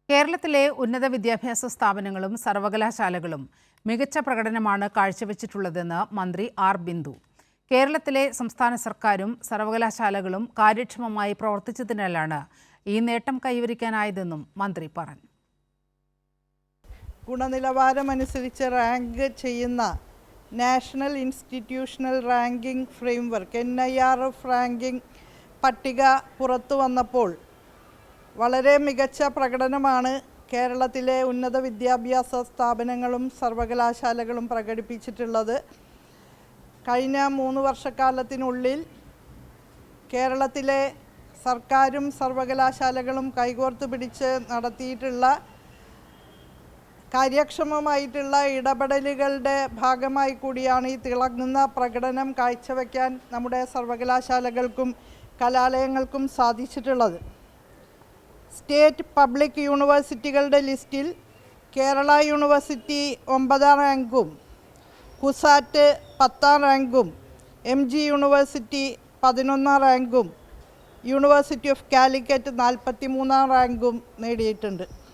കേരളത്തിലെ ഉന്നത വിദ്യാഭ്യാസ സ്ഥാപനങ്ങളും സർവകലാശാലകളും മികച്ച പ്രകടനമാണ് കാഴ്ചവെച്ചിട്ടുള്ളതെന്ന് മന്ത്രി ആർ ബിന്ദു. കേരളത്തിലെ സംസ്ഥാന സർക്കാരും സർവകലാശാലകളും കാര്യക്ഷമമായി പ്രവർത്തിച്ചതിനാലാണ് ഈ നേട്ടം കൈവരിക്കാനായതെന്നും മന്ത്രി പറഞ്ഞു. ഗുണനിലവാരമനുസരിച്ച് റാങ്ക് ചെയ്യുന്ന national institutional ranking framework NIRF ranking പട്ടിക പുറത്തു വന്നപ്പോൾ വളരെ മികച്ച പ്രകടനമാണ് കേരളത്തിലെ ഉന്നത വിദ്യാഭ്യാസ സ്ഥാപനങ്ങളും സർവകലാശാലകളും പ്രകടിപ്പിച്ചിട്ടുള്ളത്. കഴിഞ്ഞ 3 വർഷക്കാലത്തിനുള്ളിൽ കേരളത്തിലെ സർക്കാരും സർവകലാശാലകളും കൈകോർത്ത് പിടിച്ച് നടത്തിയിട്ടുള്ള കാര്യക്ഷമമായിട്ടുള്ള ഇടപെടലുകളുടെ ഭാഗമായി കൂടിയാണ് ഈ തിളങ്ങുന്ന പ്രകടനം കാഴ്ചവെക്കാൻ നമ്മുടെ സർവകലാശാലകൾക്കും കലാലയങ്ങൾക്കും സാധിച്ചിട്ടുള്ളത്. സ്റ്റേറ്റ് പബ്ലിക് യൂണിവേഴ്സിറ്റികളുടെ ലിസ്റ്റിൽ കേരള യൂണിവേഴ്സിറ്റി 9ാം റാങ്കും കുസാറ്റ് 10ാം റാങ്കും MG യൂണിവേഴ്സിറ്റി 11ാം റാങ്കും യൂണിവേഴ്സിറ്റി ഓഫ് കാലിക്കറ്റ് 43ാം റാങ്കും നേടിയിട്ടുണ്ട്.